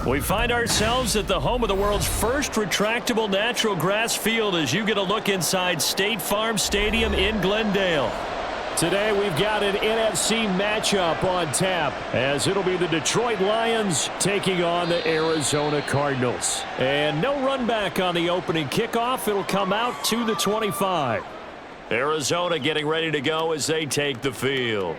We find ourselves at the home of the world's first retractable natural grass field as you get a look inside State Farm Stadium in Glendale. Today we've got an NFC matchup on tap as it'll be the Detroit Lions taking on the Arizona Cardinals. And no run back on the opening kickoff. It'll come out to the 25. Arizona getting ready to go as they take the field.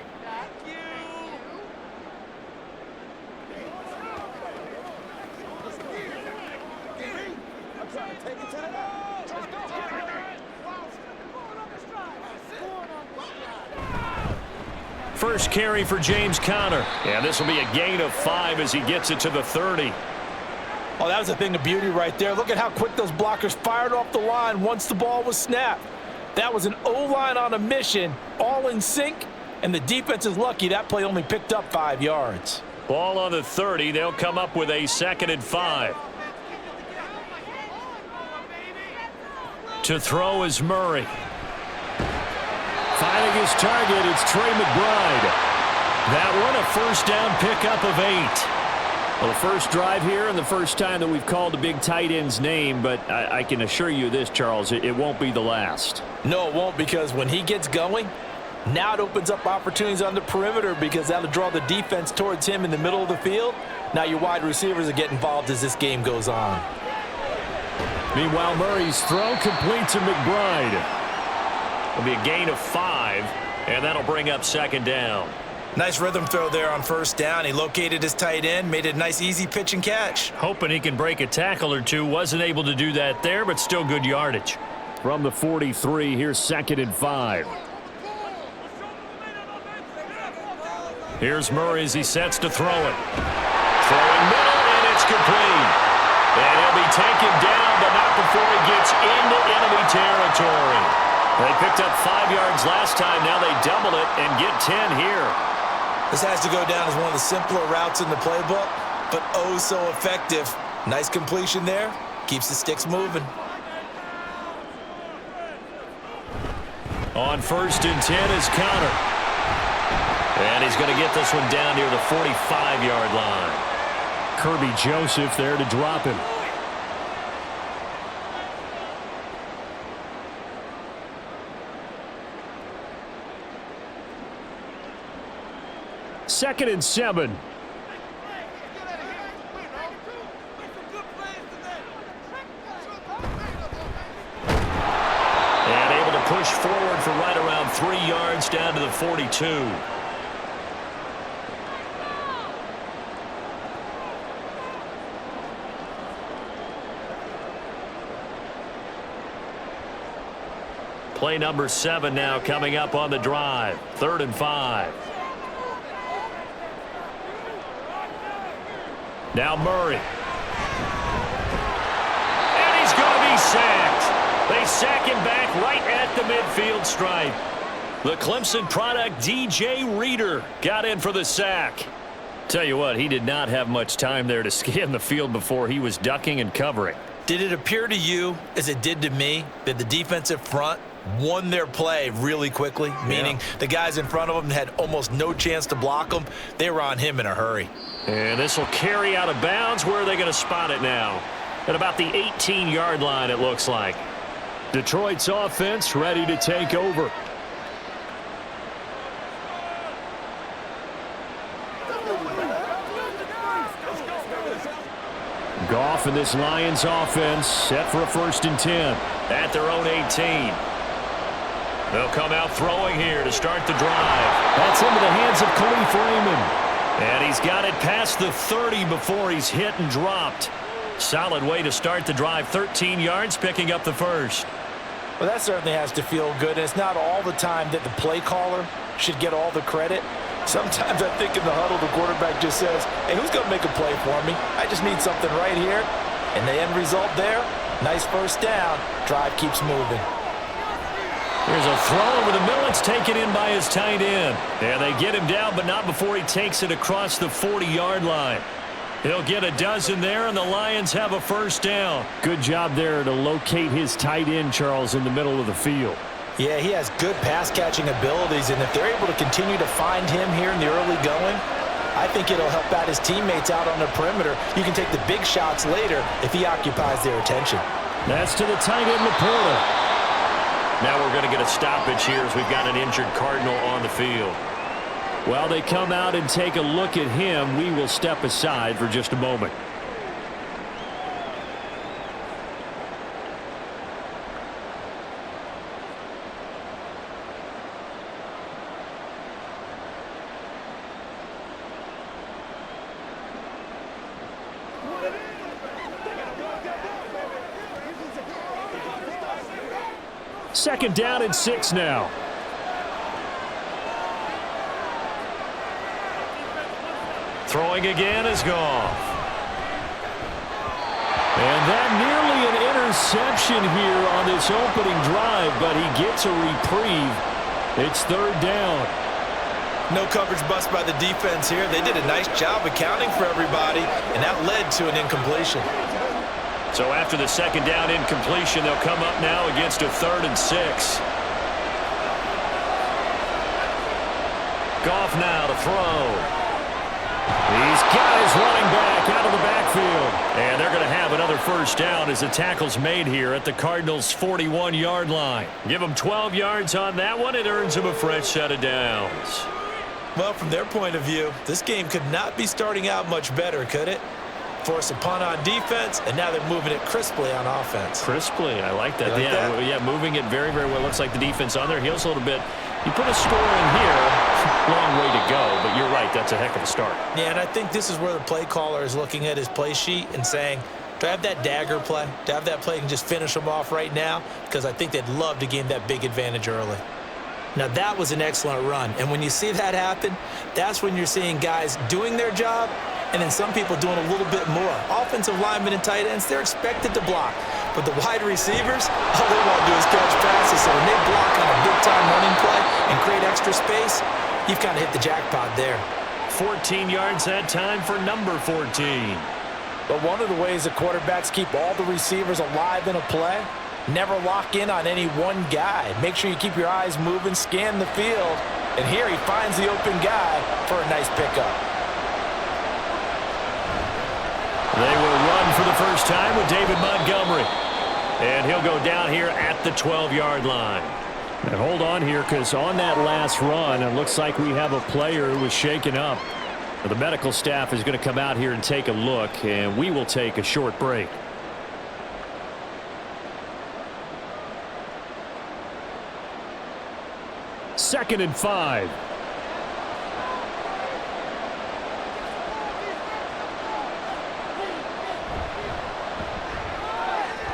First carry for James Conner. And this will be a gain of 5 as he gets it to the 30. Oh, that was a thing of beauty right there. Look at how quick those blockers fired off the line once the ball was snapped. That was an O-line on a mission, all in sync, and the defense is lucky that play only picked up 5 yards. Ball on the 30. They'll come up with a 2nd and 5. To throw is Murray. Finding his target, it's Trey McBride. That one, a first down pickup of 8. Well, the first drive here and the first time that we've called a big tight end's name, but I can assure you this, Charles, it won't be the last. No, it won't, because when he gets going, now it opens up opportunities on the perimeter because that'll draw the defense towards him in the middle of the field. Now your wide receivers will get involved as this game goes on. Meanwhile, Murray's throw complete to McBride. It'll be a gain of 5, and that'll bring up 2nd down. Nice rhythm throw there on first down. He located his tight end, made it a nice easy pitch and catch. Hoping he can break a tackle or two. Wasn't able to do that there, but still good yardage. From the 43, here's 2nd and 5. Here's Murray as he sets to throw it. Throwing middle, and it's complete. And he'll be taken down, but not before he gets into enemy territory. They picked up 5 yards last time. Now they double it and get 10 here. This has to go down as one of the simpler routes in the playbook, but oh so effective. Nice completion there. Keeps the sticks moving. On 1st and 10 is Conner. And he's going to get this one down near the 45-yard line. Kirby Joseph there to drop him. Second and 7. And able to push forward for right around 3 yards down to the 42. Play number 7 now coming up on the drive. 3rd and 5. Now Murray. And he's going to be sacked. They sack him back right at the midfield stripe. The Clemson product, DJ Reader, got in for the sack. Tell you what, he did not have much time there to scan the field before he was ducking and covering. Did it appear to you, as it did to me, that the defensive front won their play really quickly? Meaning the guys in front of them had almost no chance to block him. They were on him in a hurry. And this will carry out of bounds. Where are they going to spot it now? At about the 18-yard line, it looks like. Detroit's offense ready to take over. Goff and this Lions offense set for a 1st and 10 at their own 18. They'll come out throwing here to start the drive. That's into the hands of Khalif Raymond. And he's got it past the 30 before he's hit and dropped. Solid way to start the drive. 13 yards, picking up the 1st. Well, that certainly has to feel good. It's not all the time that the play caller should get all the credit. Sometimes I think in the huddle, the quarterback just says, hey, who's going to make a play for me? I just need something right here. And the end result there, nice first down. Drive keeps moving. Here's a throw over the middle. It's taken in by his tight end. And they get him down, but not before he takes it across the 40-yard line. He'll get a dozen there, and the Lions have a 1st down. Good job there to locate his tight end, Charles, in the middle of the field. Yeah, he has good pass-catching abilities, and if they're able to continue to find him here in the early going, I think it'll help out his teammates out on the perimeter. You can take the big shots later if he occupies their attention. That's to the tight end, Laporta. Now we're going to get a stoppage here as we've got an injured Cardinal on the field. While they come out and take a look at him, we will step aside for just a moment. Second down and 6 now. Throwing again is Goff. And that nearly an interception here on this opening drive, but he gets a reprieve. It's third down. No coverage bust by the defense here. They did a nice job accounting for everybody, and that led to an incompletion. So after the second down incompletion, they'll come up now against a 3rd and 6. Goff now to throw. He's got his running back out of the backfield. And they're going to have another first down as the tackle's made here at the Cardinals' 41-yard line. Give them 12 yards on that one. It earns them a fresh set of downs. Well, from their point of view, this game could not be starting out much better, could it? Force a punt on defense, and now they're moving it crisply on offense. Crisply, I like that. You like that? Yeah, moving it very, very well. Looks like the defense on their heels a little bit. You put a score in here, long way to go, but you're right, that's a heck of a start. Yeah, and I think this is where the play caller is looking at his play sheet and saying, do I have that dagger play? Do I have that play and just finish them off right now? Because I think they'd love to gain that big advantage early. Now, that was an excellent run, and when you see that happen, that's when you're seeing guys doing their job and then some people doing a little bit more. Offensive linemen and tight ends, they're expected to block. But the wide receivers, all they want to do is catch passes. So when they block on a big-time running play and create extra space, you've kind of hit the jackpot there. 14 yards that time for number 14. But one of the ways the quarterbacks keep all the receivers alive in a play, never lock in on any one guy. Make sure you keep your eyes moving, scan the field. And here he finds the open guy for a nice pickup. They will run for the first time with David Montgomery. And he'll go down here at the 12-yard line. And hold on here, because on that last run, it looks like we have a player who was shaken up. The medical staff is going to come out here and take a look, and we will take a short break. Second and 5.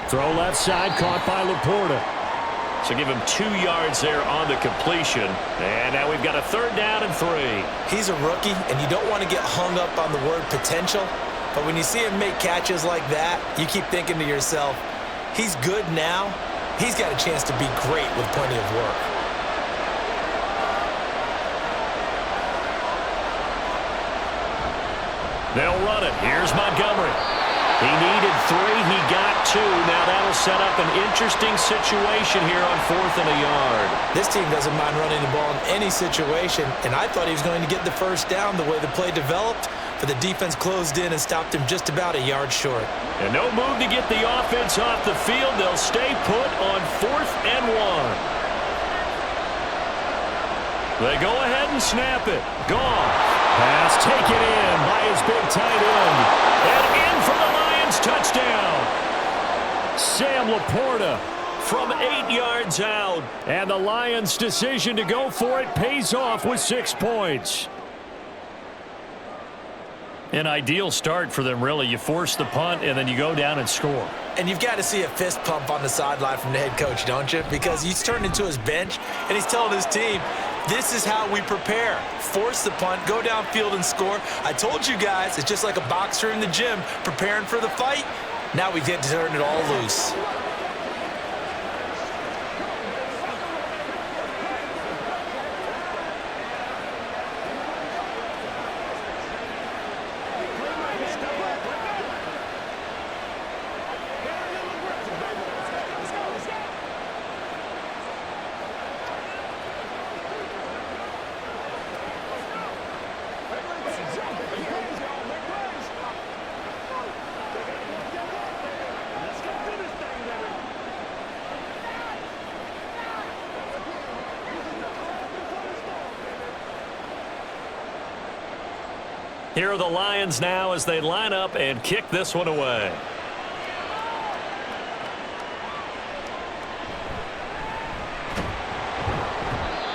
Throw left side, caught by Laporta. So give him 2 yards there on the completion. And now we've got a third down and 3. He's a rookie, and you don't want to get hung up on the word potential. But when you see him make catches like that, you keep thinking to yourself, he's good now. He's got a chance to be great with plenty of work. They'll run it. Here's Montgomery. He needed 3. He got 2. Now that'll set up an interesting situation here on 4th and a yard. This team doesn't mind running the ball in any situation, and I thought he was going to get the first down the way the play developed, but the defense closed in and stopped him just about a yard short. And no move to get the offense off the field. They'll stay put on 4th and 1. They go ahead and snap it. Goff. Pass taken in by his big tight end. And in for the Lions touchdown. Sam Laporta from 8 yards out. And the Lions' decision to go for it pays off with 6 points. An ideal start for them, really. You force the punt, and then you go down and score. And you've got to see a fist pump on the sideline from the head coach, don't you? Because he's turned into his bench, and he's telling his team, this is how we prepare. Force the punt, go downfield and score. I told you guys, it's just like a boxer in the gym preparing for the fight. Now we get to turn it all loose. Here are the Lions now as they line up and kick this one away.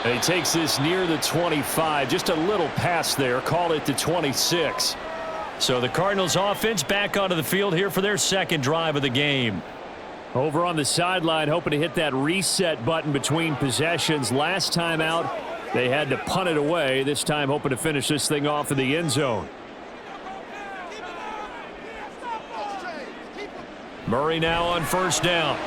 And he takes this near the 25, just a little pass there, call it the 26. So the Cardinals offense back onto the field here for their second drive of the game. Over on the sideline, hoping to hit that reset button between possessions. Last time out, they had to punt it away. This time hoping to finish this thing off in the end zone. Murray now on first down.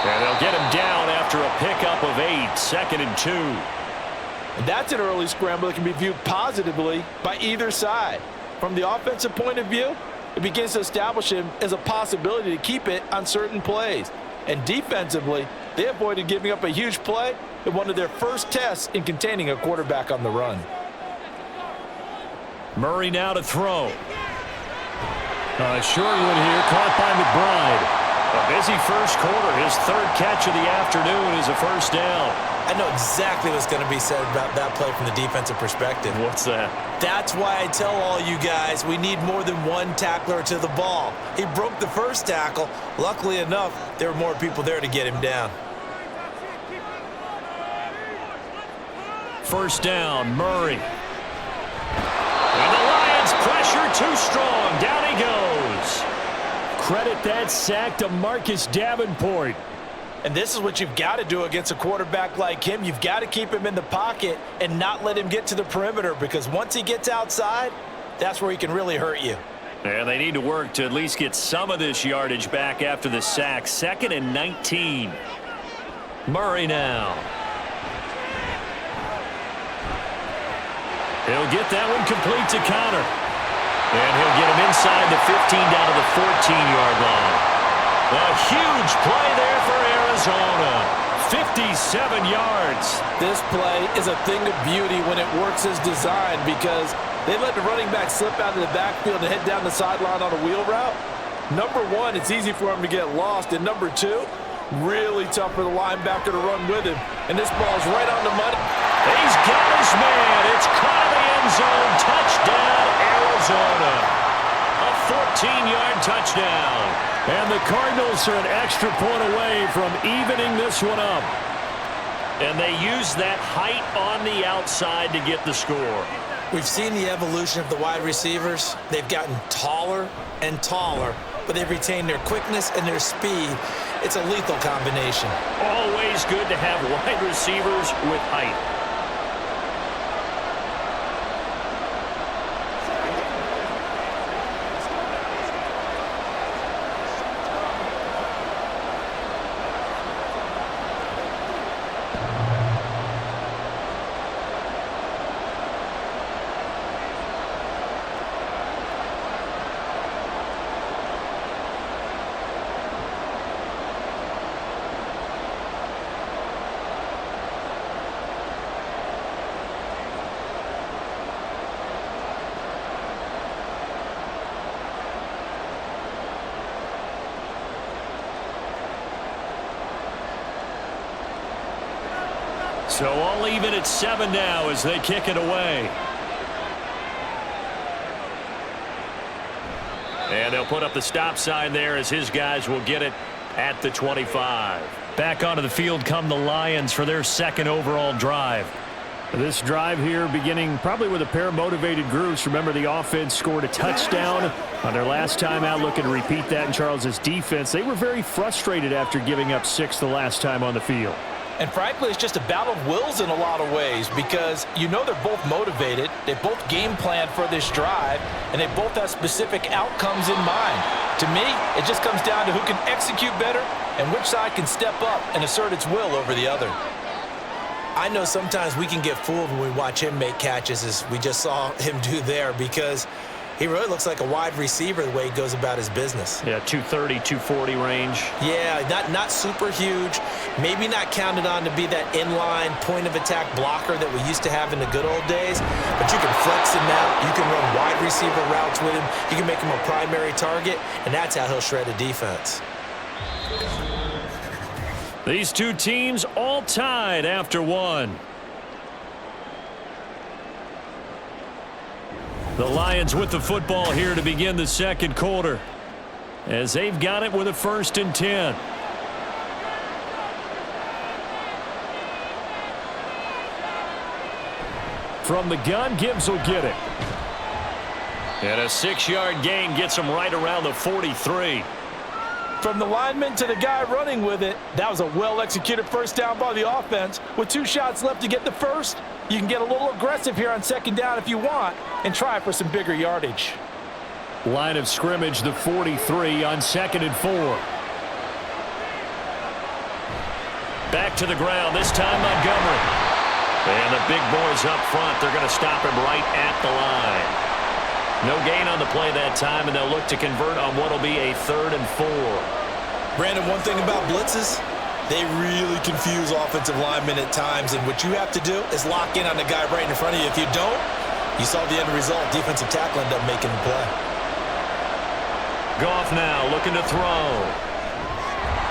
And they'll get him down after a pickup of 8, 2nd and 2. And that's an early scramble that can be viewed positively by either side. From the offensive point of view, it begins to establish him as a possibility to keep it on certain plays. And defensively, they avoided giving up a huge play in one of their first tests in containing a quarterback on the run. Murray now to throw. Short one here, caught by McBride. A busy first quarter. His third catch of the afternoon is a first down. I know exactly what's going to be said about that play from the defensive perspective. What's that? That's why I tell all you guys we need more than one tackler to the ball. He broke the first tackle. Luckily enough, there were more people there to get him down. First down, Murray. And the Lions pressure too strong. Down he goes. Credit that sack to Marcus Davenport. And this is what you've got to do against a quarterback like him. You've got to keep him in the pocket and not let him get to the perimeter, because once he gets outside, that's where he can really hurt you. And they need to work to at least get some of this yardage back after the sack. 2nd and 19. Murray now. He'll get that one complete to Connor. And he'll get him inside the 15 down to the 14-yard line. A huge play there for Arizona. 57 yards. This play is a thing of beauty when it works as designed, because they let the running back slip out of the backfield and head down the sideline on a wheel route. Number one, it's easy for him to get lost. And number two, really tough for the linebacker to run with him. And this ball's right on the money. He's got his man. It's caught in the end zone. Touchdown, Arizona. A 14-yard touchdown. And the Cardinals are an extra point away from evening this one up. And they use that height on the outside to get the score. We've seen the evolution of the wide receivers. They've gotten taller and taller, but they've retained their quickness and their speed. It's a lethal combination. Always good to have wide receivers with height. So all even at 7 now as they kick it away. And they'll put up the stop sign there as his guys will get it at the 25. Back onto the field come the Lions for their second overall drive. This drive here beginning probably with a pair of motivated groups. Remember, the offense scored a touchdown on their last time out, looking to repeat that in Charles's defense. They were very frustrated after giving up 6 the last time on the field. And frankly, it's just a battle of wills in a lot of ways, because you know they're both motivated, they both game plan for this drive, and they both have specific outcomes in mind. To me, it just comes down to who can execute better and which side can step up and assert its will over the other. I know sometimes we can get fooled when we watch him make catches, as we just saw him do there, because he really looks like a wide receiver the way he goes about his business. Yeah, 230, 240 range. Yeah, not super huge. Maybe not counted on to be that inline point-of-attack blocker that we used to have in the good old days. But you can flex him out. You can run wide receiver routes with him. You can make him a primary target, and that's how he'll shred a defense. These two teams all tied after one. The Lions with the football here to begin the second quarter, as they've got it with a 1st and 10. From the gun, Gibbs will get it. And a 6-yard gain gets him right around the 43. From the lineman to the guy running with it, that was a well-executed first down by the offense. With 2 shots left to get the first, you can get a little aggressive here on 2nd down if you want and try for some bigger yardage. Line of scrimmage, the 43 on 2nd and 4. Back to the ground, this time Montgomery. And the big boys up front, they're going to stop him right at the line. No gain on the play that time, and they'll look to convert on what will be a 3rd and 4. Brandon, one thing about blitzes, they really confuse offensive linemen at times, and what you have to do is lock in on the guy right in front of you. If you don't, you saw the end result. Defensive tackle ended up making the play. Goff now looking to throw.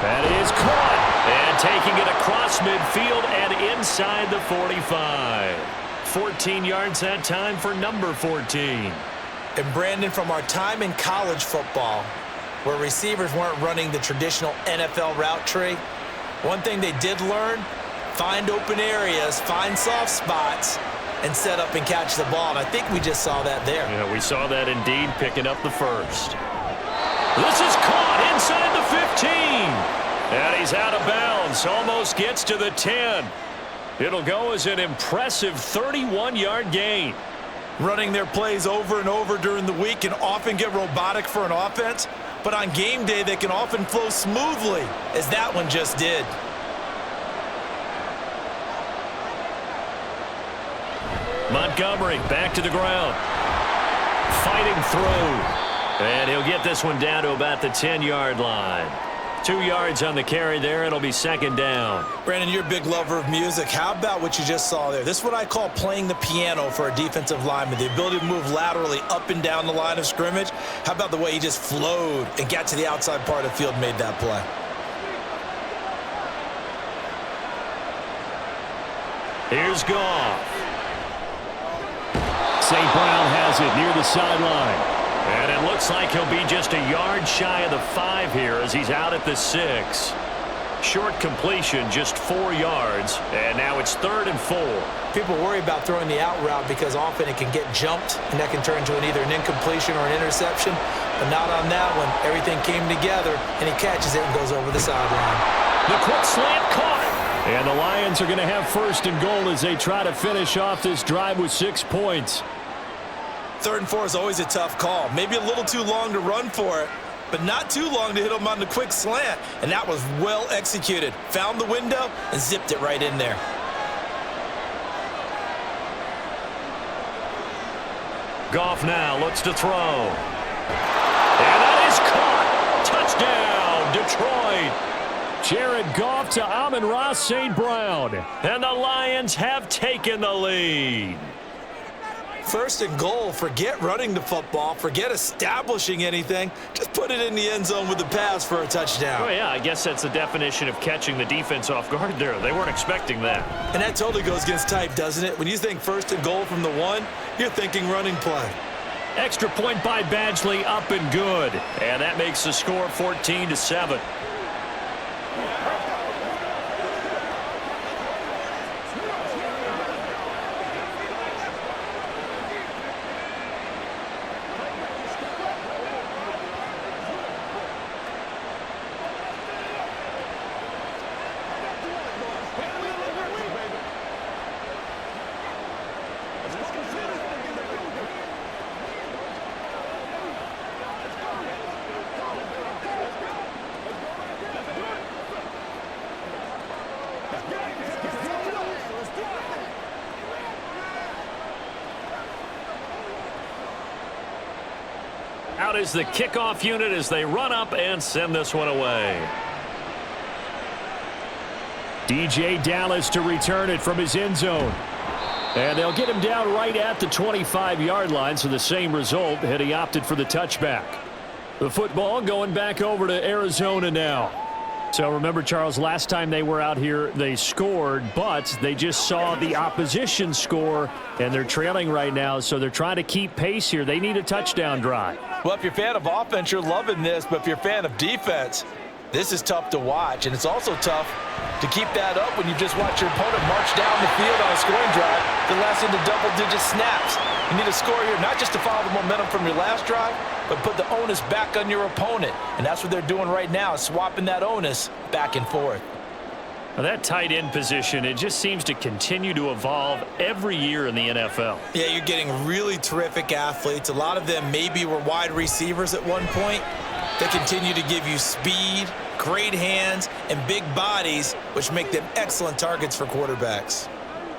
That is caught. And taking it across midfield and inside the 45. 14 yards that time for number 14. And Brandon, from our time in college football, where receivers weren't running the traditional NFL route tree, one thing they did learn, find open areas, find soft spots, and set up and catch the ball. And I think we just saw that there. Yeah, we saw that indeed, picking up the first. This is caught inside the 15. And he's out of bounds, almost gets to the 10. It'll go as an impressive 31-yard gain. Running their plays over and over during the week can often get robotic for an offense, but on game day they can often flow smoothly, as that one just did. Montgomery back to the ground. Fighting through. And he'll get this one down to about the 10-yard line. 2 yards on the carry there. It'll be 2nd down. Brandon, you're a big lover of music. How about what you just saw there? This is what I call playing the piano for a defensive lineman. The ability to move laterally up and down the line of scrimmage. How about the way he just flowed and got to the outside part of the field and made that play? Here's Goff. St. Brown has it near the sideline. And it looks like he'll be just a yard shy of the 5 here as he's out at the 6. Short completion, just 4 yards. And now it's 3rd and 4. People worry about throwing the out route because often it can get jumped, and that can turn into either an incompletion or an interception. But not on that one. Everything came together, and he catches it and goes over the sideline. The quick slant caught. And the Lions are going to have 1st and goal as they try to finish off this drive with 6 points. 3rd and 4 is always a tough call. Maybe a little too long to run for it, but not too long to hit him on the quick slant. And that was well executed. Found the window and zipped it right in there. Goff now looks to throw. And that is caught. Touchdown, Detroit. Jared Goff to Amon-Ra St. Brown. And the Lions have taken the lead. 1st and goal, forget running the football, forget establishing anything. Just put it in the end zone with the pass for a touchdown. Oh, yeah, I guess that's the definition of catching the defense off guard there. They weren't expecting that. And that totally goes against type, doesn't it? When you think 1st and goal from the 1, you're thinking running play. Extra point by Badgley, up and good. And that makes the score 14-7. Out is the kickoff unit as they run up and send this one away. DJ Dallas to return it from his end zone. And they'll get him down right at the 25-yard line, so the same result had he opted for the touchback. The football going back over to Arizona now. So remember, Charles, last time they were out here, they scored, but they just saw the opposition score, and they're trailing right now, so they're trying to keep pace here. They need a touchdown drive. Well, if you're a fan of offense, you're loving this, but if you're a fan of defense, this is tough to watch, and it's also tough to keep that up when you just watch your opponent march down the field on a scoring drive that lasts into double-digit snaps. You need a score here, not just to follow the momentum from your last drive, but put the onus back on your opponent. And that's what they're doing right now, swapping that onus back and forth. Now that tight end position, it just seems to continue to evolve every year in the NFL. Yeah, you're getting really terrific athletes. A lot of them maybe were wide receivers at one point. They continue to give you speed, great hands, and big bodies, which make them excellent targets for quarterbacks.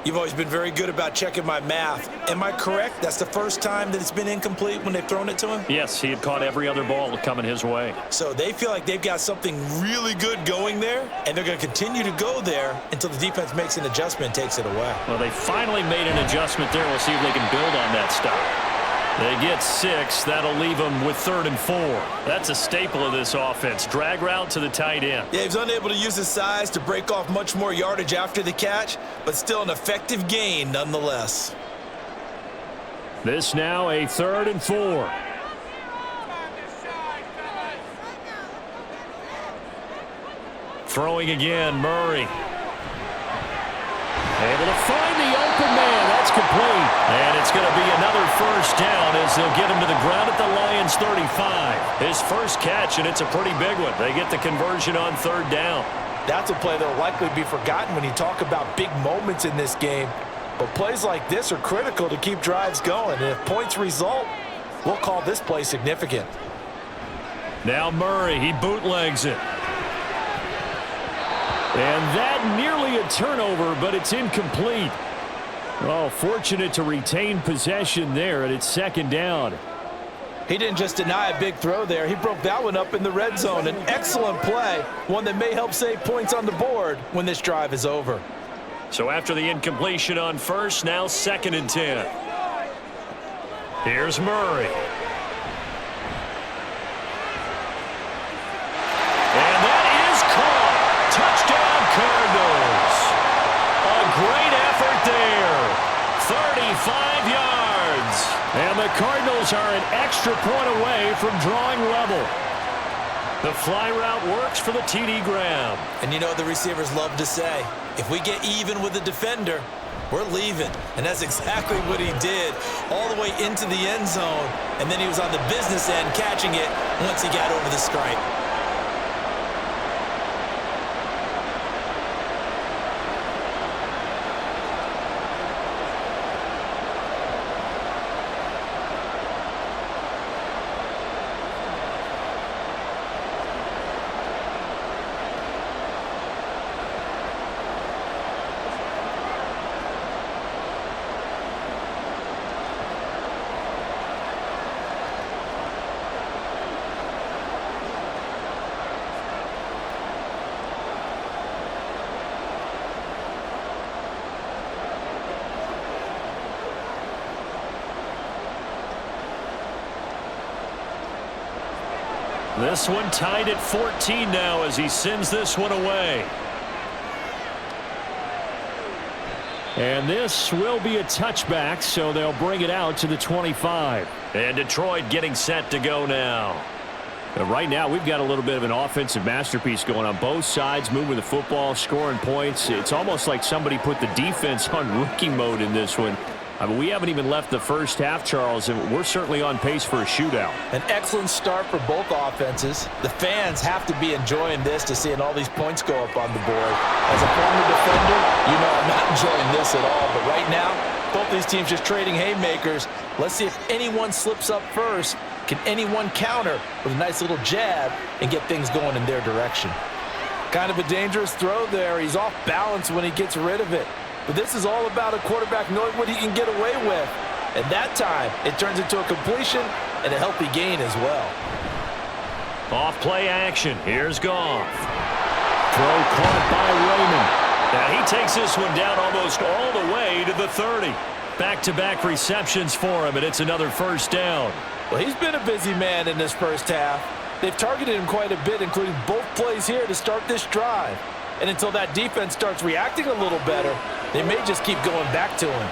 You've always been very good about checking my math. Am I correct? That's the first time that it's been incomplete when they've thrown it to him? Yes, he had caught every other ball coming his way. So they feel like they've got something really good going there, and they're going to continue to go there until the defense makes an adjustment and takes it away. Well, they finally made an adjustment there. We'll see if they can build on that stop. They get 6. That'll leave them with 3rd and 4. That's a staple of this offense. Drag route to the tight end. Yeah, he's unable to use his size to break off much more yardage after the catch, but still an effective gain nonetheless. This now a 3rd and 4. Throwing again, Murray. Able to find the open man. That's complete. And it's going to be another first down as they'll get him to the ground at the Lions' 35. His first catch, and it's a pretty big one. They get the conversion on 3rd down. That's a play that will likely be forgotten when you talk about big moments in this game. But plays like this are critical to keep drives going. And if points result, we'll call this play significant. Now Murray, he bootlegs it. And that nearly a turnover, but it's incomplete. Oh, fortunate to retain possession there, and it's 2nd down. He didn't just deny a big throw there. He broke that one up in the red zone. An excellent play, one that may help save points on the board when this drive is over. So after the incompletion on 1st, now 2nd and 10. Here's Murray. And that is caught. Touchdown, Cardinals. A great effort there. 35 yards. And the Cardinals are an extra point away from drawing level. The fly route works for the TD Graham. And you know what the receivers love to say? If we get even with the defender, we're leaving. And that's exactly what he did, all the way into the end zone. And then he was on the business end catching it once he got over the stripe. This one tied at 14 now as he sends this one away. And this will be a touchback, so they'll bring it out to the 25. And Detroit getting set to go now. But right now, we've got a little bit of an offensive masterpiece going on both sides, moving the football, scoring points. It's almost like somebody put the defense on rookie mode in this one. I mean, we haven't even left the first half, Charles, and we're certainly on pace for a shootout. An excellent start for both offenses. The fans have to be enjoying this to seeing all these points go up on the board. As a former defender, you know I'm not enjoying this at all. But right now, both these teams just trading haymakers. Let's see if anyone slips up first. Can anyone counter with a nice little jab and get things going in their direction? Kind of a dangerous throw there. He's off balance when he gets rid of it. But this is all about a quarterback knowing what he can get away with. And that time, it turns into a completion and a healthy gain as well. Off play action. Here's Goff. Throw caught by Raymond. Now he takes this one down almost all the way to the 30. Back-to-back receptions for him, and it's another first down. Well, he's been a busy man in this first half. They've targeted him quite a bit, including both plays here to start this drive. And until that defense starts reacting a little better, they may just keep going back to him.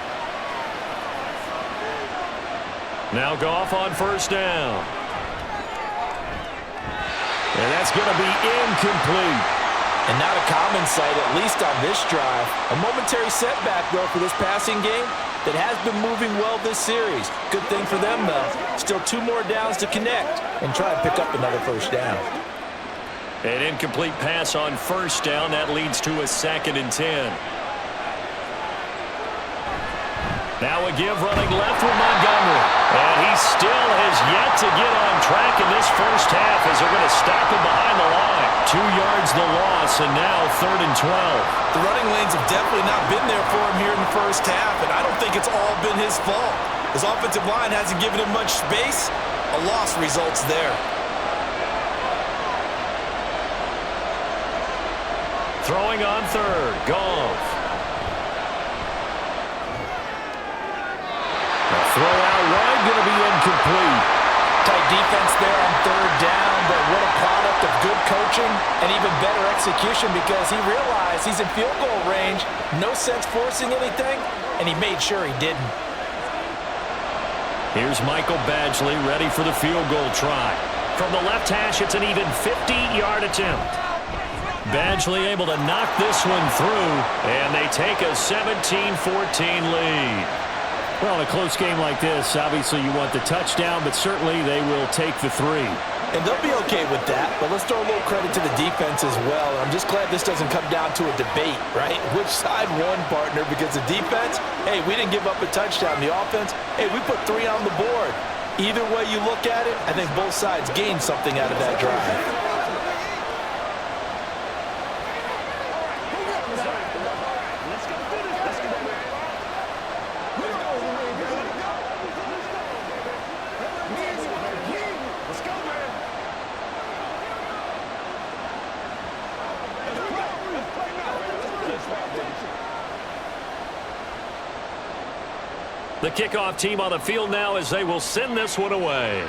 Now Goff on first down. And that's going to be incomplete. And not a common sight, at least on this drive. A momentary setback, though, for this passing game that has been moving well this series. Good thing for them, though. Still 2 more downs to connect and try and pick up another first down. An incomplete pass on first down. That leads to a 2nd and 10. Now a give running left with Montgomery. And he still has yet to get on track in this first half as they're going to stop him behind the line. 2 yards the loss, and now 3rd and 12. The running lanes have definitely not been there for him here in the first half, and I don't think it's all been his fault. His offensive line hasn't given him much space. A loss results there. Throwing on 3rd, Goff. The throw out wide, going to be incomplete. Tight defense there on 3rd down, but what a product of good coaching and even better execution because he realized he's in field goal range. No sense forcing anything, and he made sure he didn't. Here's Michael Badgley ready for the field goal try. From the left hash, it's an even 50-yard attempt. Badgley able to knock this one through, and they take a 17-14 lead. Well, in a close game like this, obviously you want the touchdown, but certainly they will take the 3. And they'll be okay with that, but let's throw a little credit to the defense as well. I'm just glad this doesn't come down to a debate, right? Which side won, partner? Because the defense, hey, we didn't give up a touchdown. The offense, hey, we put 3 on the board. Either way you look at it, I think both sides gained something out of that drive. The kickoff team on the field now as they will send this one away.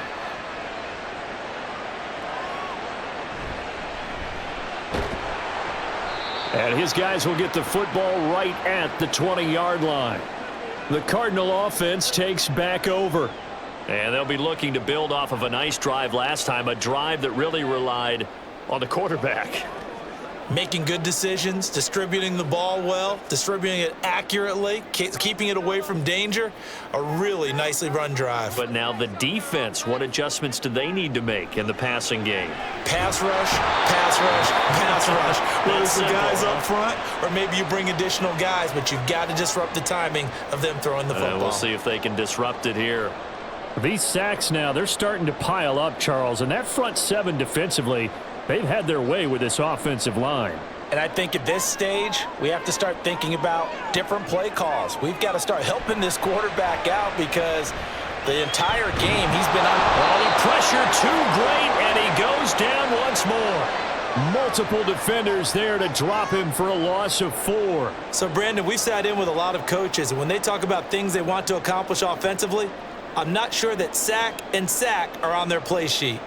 And his guys will get the football right at the 20-yard line. The Cardinal offense takes back over. And they'll be looking to build off of a nice drive last time, a drive that really relied on the quarterback. Making good decisions, distributing the ball well, distributing it accurately, keeping it away from danger. A really nicely run drive. But now the defense, what adjustments do they need to make in the passing game? Pass rush, pass rush, pass rush. Whether it's the guys up front or maybe you bring additional guys, but you've got to disrupt the timing of them throwing the football. We'll see if they can disrupt it here. These sacks now, they're starting to pile up, Charles, and that front 7 defensively, they've had their way with this offensive line. And I think at this stage, we have to start thinking about different play calls. We've got to start helping this quarterback out because the entire game he's been on. The pressure too great, and he goes down once more. Multiple defenders there to drop him for a loss of 4. So, Brandon, we've sat in with a lot of coaches, and when they talk about things they want to accomplish offensively, I'm not sure that sack and sack are on their play sheet.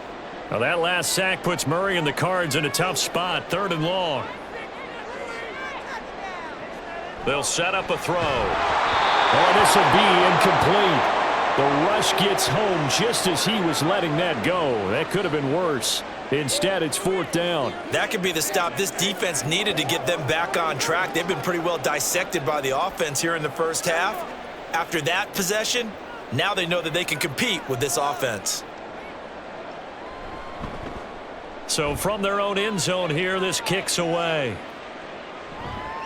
Well, that last sack puts Murray and the Cards in a tough spot, 3rd and long. They'll set up a throw. Oh, this will be incomplete. The rush gets home just as he was letting that go. That could have been worse. Instead, it's 4th down. That could be the stop this defense needed to get them back on track. They've been pretty well dissected by the offense here in the first half. After that possession, now they know that they can compete with this offense. So from their own end zone here, this kicks away.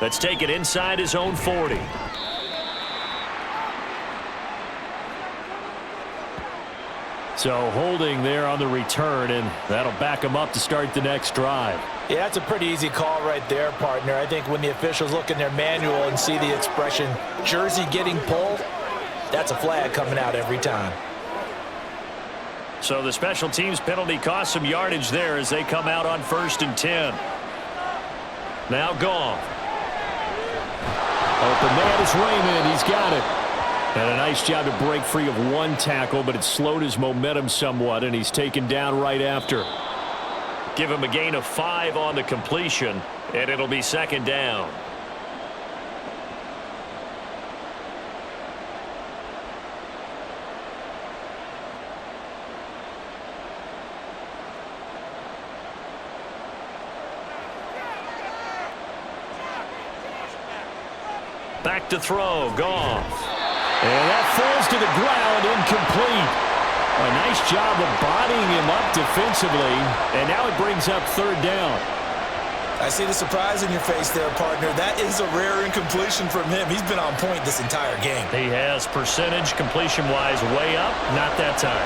Let's take it inside his own 40. So holding there on the return, and that'll back him up to start the next drive. Yeah, that's a pretty easy call right there, partner. I think when the officials look in their manual and see the expression, jersey getting pulled, that's a flag coming out every time. So the special teams penalty cost some yardage there as they come out on 1st and 10. Now Goff. Open man is Raymond. He's got it. And a nice job to break free of one tackle, but it slowed his momentum somewhat, and he's taken down right after. Give him a gain of 5 on the completion, and it'll be second down. Back to throw, Goff. And that falls to the ground, incomplete. A nice job of bodying him up defensively, and now it brings up third down. I see the surprise in your face there, partner. That is a rare incompletion from him. He's been on point this entire game. He has percentage completion-wise way up, not that time.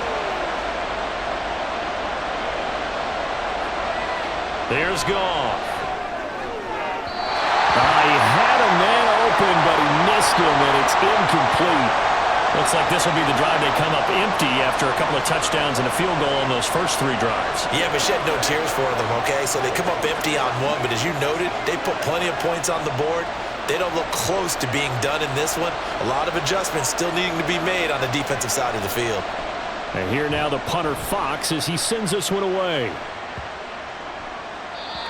There's Goff. He had a man open, but he missed him, and it's incomplete. Looks like this will be the drive they come up empty after a couple of touchdowns and a field goal on those first 3 drives. Yeah, but shed no tears for them, okay? So they come up empty on one, but as you noted, they put plenty of points on the board. They don't look close to being done in this one. A lot of adjustments still needing to be made on the defensive side of the field. And here now the punter Fox as he sends this one away.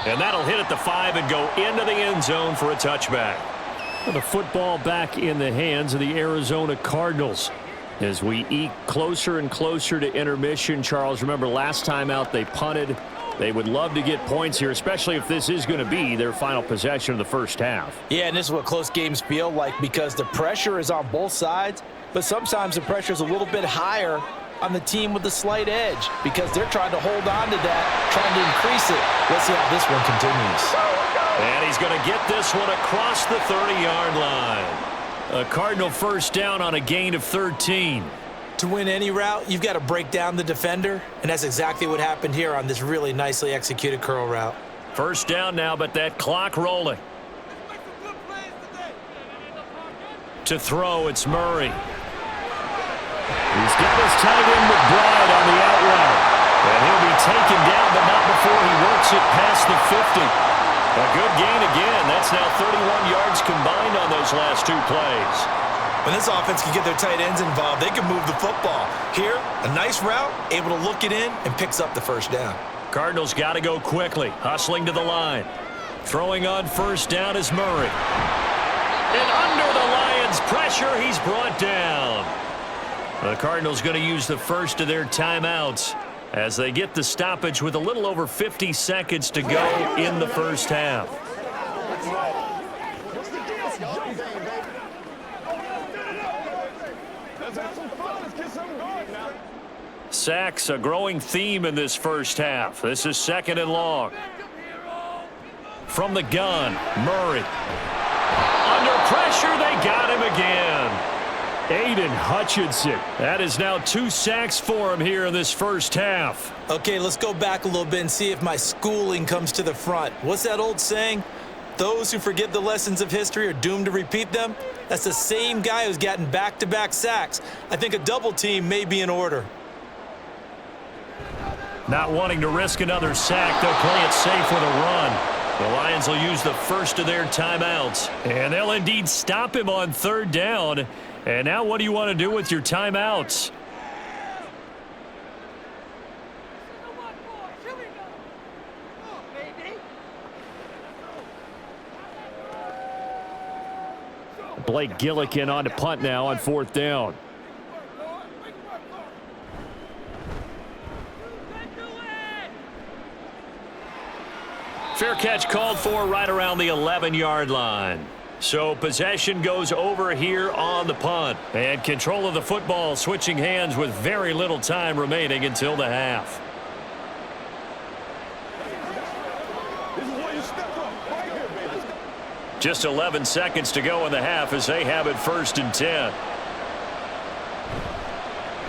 And that'll hit at the 5 and go into the end zone for a touchback. The football back in the hands of the Arizona Cardinals. As we eke closer and closer to intermission, Charles, remember last time out they punted. They would love to get points here, especially if this is going to be their final possession of the first half. Yeah, and this is what close games feel like because the pressure is on both sides, but sometimes the pressure is a little bit higher on the team with the slight edge because they're trying to hold on to that, trying to increase it. Let's see how this one continues. And he's going to get this one across the 30-yard line. A Cardinal first down on a gain of 13. To win any route, you've got to break down the defender, and that's exactly what happened here on this really nicely executed curl route. First down now, but that clock rolling. To throw, it's Murray. He's got his tight end McBride on the out route. And he'll be taken down, but not before he works it past the 50. A good gain again. That's now 31 yards combined on those last 2 plays. When this offense can get their tight ends involved, they can move the football. Here, a nice route, able to look it in, and picks up the first down. Cardinals got to go quickly, hustling to the line. Throwing on first down is Murray. And under the Lions' pressure, he's brought down. The Cardinals going to use the first of their timeouts as they get the stoppage with a little over 50 seconds to go in the first half. Sacks, a growing theme in this first half. This is second and long. From the gun, Murray. Under pressure, they got him again. Aiden Hutchinson. That is now 2 sacks for him here in this first half. Okay, let's go back a little bit and see if my schooling comes to the front. What's that old saying? Those who forget the lessons of history are doomed to repeat them. That's the same guy who's gotten back-to-back sacks. I think a double team may be in order. Not wanting to risk another sack, they'll play it safe with a run. The Lions will use the first of their timeouts, and they'll indeed stop him on third down. And now what do you want to do with your timeouts? Blake Gillikin on to punt now on fourth down. Fair catch called for right around the 11-yard line. So possession goes over here on the punt. And control of the football switching hands with very little time remaining until the half. Just 11 seconds to go in the half as they have it first and 10.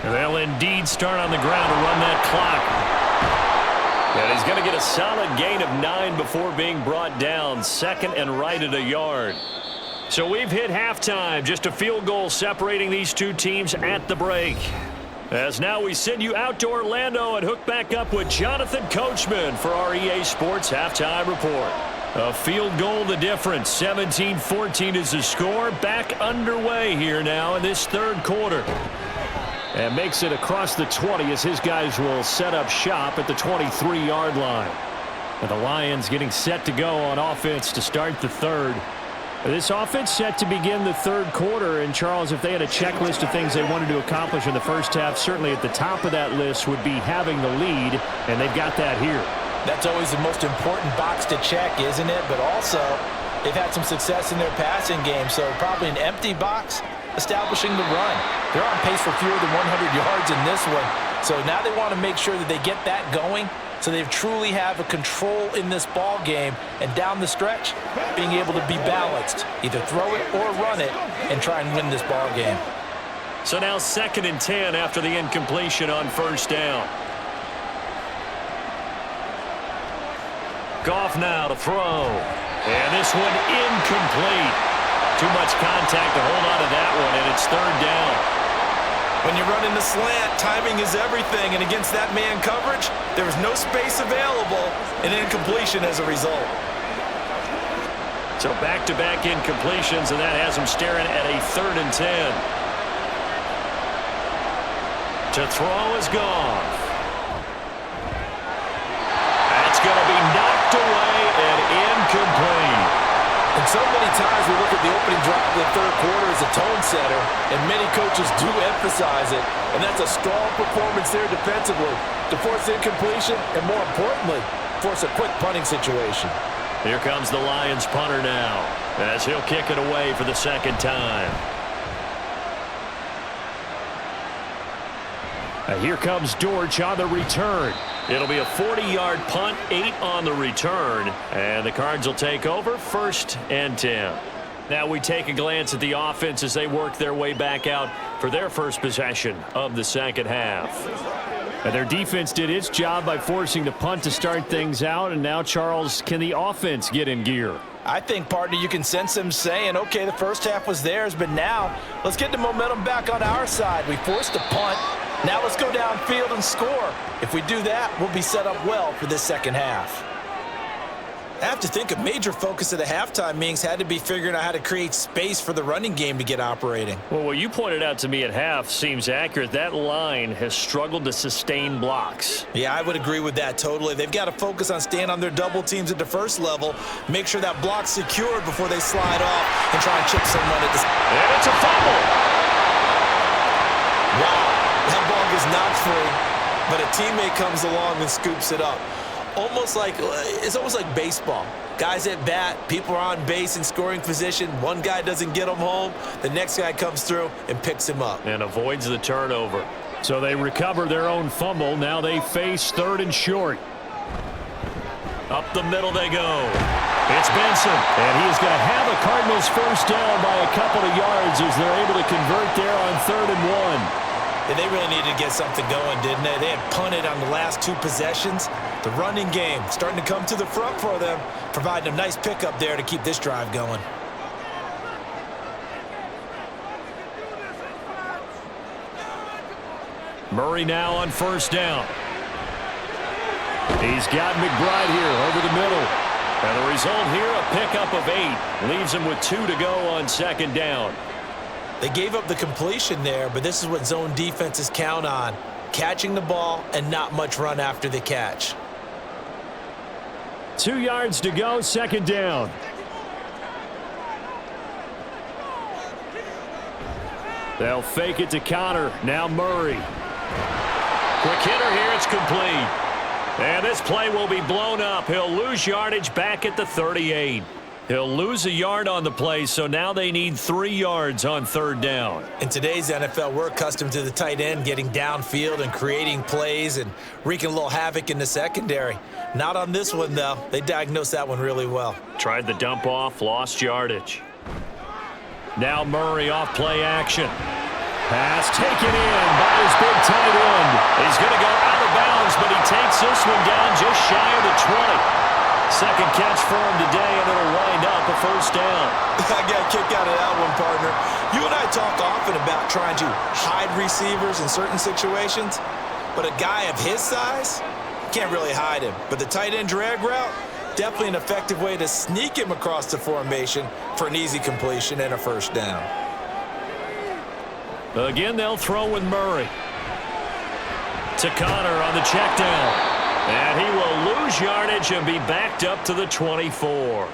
They'll indeed start on the ground to run that clock. And he's going to get a solid gain of 9 before being brought down. Second and right at a yard. So we've hit halftime. Just a field goal separating these two teams at the break. As now we send you out to Orlando and hook back up with Jonathan Coachman for our EA Sports Halftime Report. A field goal the difference. 17-14 is the score. Back underway here now in this third quarter. And makes it across the 20 as his guys will set up shop at the 23-yard line. And the Lions getting set to go on offense to start the third. This offense set to begin the third quarter. And, Charles, if they had a checklist of things they wanted to accomplish in the first half, certainly at the top of that list would be having the lead, and they've got that here. That's always the most important box to check, isn't it? But also, they've had some success in their passing game, so probably an empty box establishing the run. They're on pace for fewer than 100 yards in this one, so now they want to make sure that they get that going so they truly have a control in this ball game, and down the stretch, being able to be balanced, either throw it or run it, and try and win this ball game. So now 2nd and 10 after the incompletion on first down. Goff now to throw. And this one incomplete. Too much contact to hold on to that one, and it's 3rd down. When you're running the slant, timing is everything, and against that man coverage, there was no space available, and incompletion as a result. So back-to-back incompletions, and that has him staring at a 3rd and 10. To throw is Goff. That's going to be knocked away and incomplete. And so many times we look at the opening drive of the third quarter as a tone setter, and many coaches do emphasize it, and that's a strong performance there defensively to force incompletion and, more importantly, force a quick punting situation. Here comes the Lions punter now as he'll kick it away for the 2nd time. Here comes Dortch on the return. It'll be a 40-yard punt, 8 on the return, and the Cards will take over 1st and 10. Now we take a glance at the offense as they work their way back out for their first possession of the second half. And their defense did its job by forcing the punt to start things out, and now, Charles, can the offense get in gear? I think, partner, you can sense them saying, okay, the first half was theirs, but now let's get the momentum back on our side. We forced a punt. Now let's go downfield and score. If we do that, we'll be set up well for this second half. I have to think a major focus of the halftime meetings had to be figuring out how to create space for the running game to get operating. Well, what you pointed out to me at half seems accurate. That line has struggled to sustain blocks. Yeah, I would agree with that totally. They've got to focus on staying on their double teams at the first level, make sure that block's secured before they slide off and try and chip someone at the... And it's a fumble! Wow, that ball gets knocked free, but a teammate comes along and scoops it up. It's almost like baseball. Guys at bat, people are on base in scoring position. One guy doesn't get him home. The next guy comes through and picks him up. And avoids the turnover. So they recover their own fumble. Now they face 3rd and short. Up the middle they go. It's Benson. And he is going to have a Cardinals first down by a couple of yards as they're able to convert there on 3rd and 1. And they really needed to get something going, didn't they? They had punted on the last 2 possessions. The running game starting to come to the front for them, providing a nice pickup there to keep this drive going. Murray now on first down. He's got McBride here over the middle. And the result here, a pickup of 8. Leaves him with 2 to go on 2nd down. They gave up the completion there, but this is what zone defenses count on. Catching the ball and not much run after the catch. 2 yards to go, 2nd down. They'll fake it to Connor. Now Murray. Quick hitter here, it's complete. And this play will be blown up. He'll lose yardage back at the 38. He'll lose a yard on the play, so now they need 3 yards on 3rd down. In today's NFL, we're accustomed to the tight end getting downfield and creating plays and wreaking a little havoc in the secondary. Not on this one, though. They diagnosed that one really well. Tried the dump off, lost yardage. Now Murray off play action. Pass taken in by his big tight end. He's going to go out of bounds, but he takes this one down just shy of the 20. Second catch for him today, and it'll wind up a first down. I got a kick out of that one, partner. You and I talk often about trying to hide receivers in certain situations, but a guy of his size can't really hide him. But the tight end drag route, definitely an effective way to sneak him across the formation for an easy completion and a first down. Again, they'll throw with Murray. To Connor on the check down. And he will lose yardage and be backed up to the 24.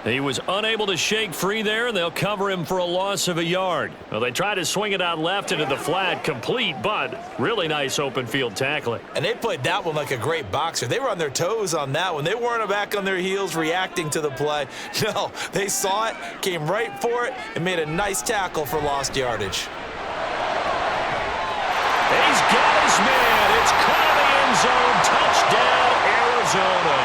He was unable to shake free there, and they'll cover him for a loss of a yard. Well, they try to swing it out left into the flat, complete, but really nice open field tackling. And they played that one like a great boxer. They were on their toes on that one. They weren't back on their heels reacting to the play. No, they saw it, came right for it, and made a nice tackle for lost yardage. He's got his man. It's caught in the end zone. Touchdown, Arizona.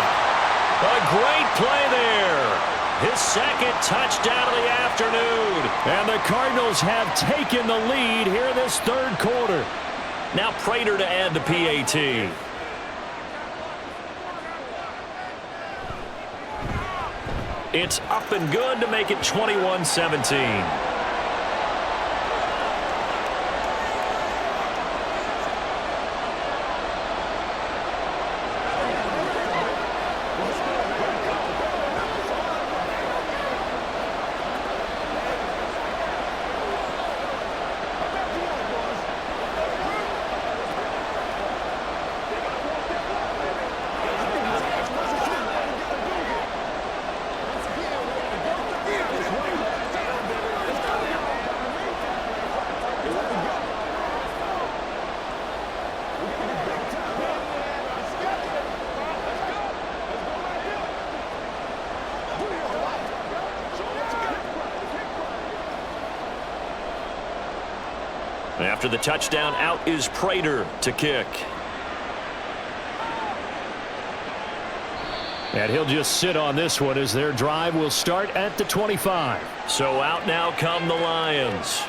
A great play there. His second touchdown of the afternoon. And the Cardinals have taken the lead here in this third quarter. Now Prater to add the PAT. It's up and good to make it 21-17. After the touchdown, out is Prater to kick. And he'll just sit on this one as their drive will start at the 25. So out now come the Lions.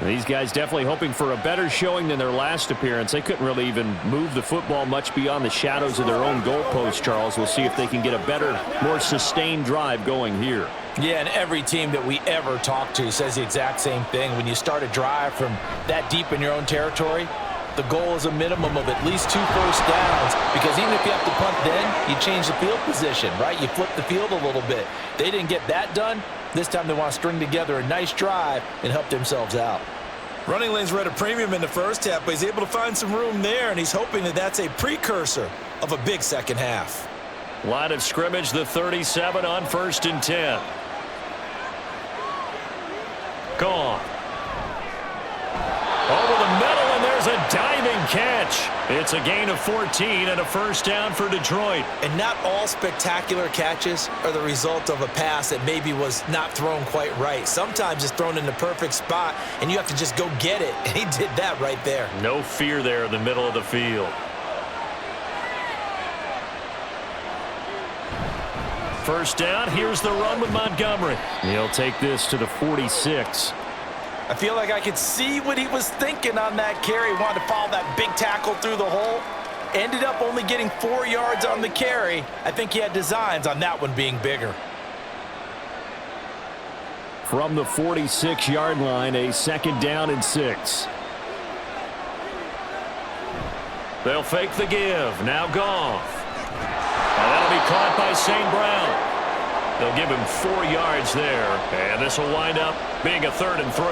These guys definitely hoping for a better showing than their last appearance. They couldn't really even move the football much beyond the shadows of their own goalpost, Charles. We'll see if they can get a better, more sustained drive going here. Yeah, and every team that we ever talk to says the exact same thing. When you start a drive from that deep in your own territory, the goal is a minimum of at least 2 first downs, because even if you have to punt then, you change the field position, right? You flip the field a little bit. They didn't get that done. This time they want to string together a nice drive and help themselves out. Running lanes were at a premium in the first half, but he's able to find some room there, and he's hoping that that's a precursor of a big second half. Line of scrimmage, the 37 on 1st and 10. Goff. Over the middle, and there's a diving catch. It's a gain of 14 and a first down for Detroit. And not all spectacular catches are the result of a pass that maybe was not thrown quite right. Sometimes it's thrown in the perfect spot, and you have to just go get it. And he did that right there. No fear there in the middle of the field. First down, here's the run with Montgomery. He'll take this to the 46. I feel like I could see what he was thinking on that carry. He wanted to follow that big tackle through the hole. Ended up only getting 4 yards on the carry. I think he had designs on that one being bigger. From the 46-yard line, a 2nd down and 6. They'll fake the give. Now Goff. And that'll be caught by St. Brown. They'll give him 4 yards there, and this will wind up being a 3rd and 3.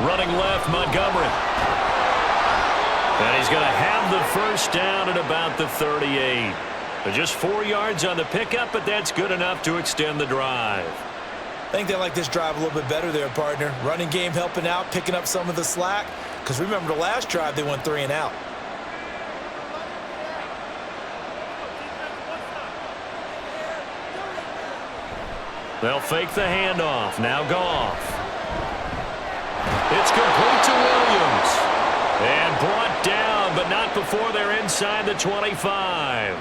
Running left, Montgomery. And he's going to have the first down at about the 38. Just 4 yards on the pickup, but that's good enough to extend the drive. I think they like this drive a little bit better there, partner. Running game helping out, picking up some of the slack. Because remember, the last drive, they went 3 and out. They'll fake the handoff. Now Goff. It's complete to Williams. And brought down, but not before they're inside the 25.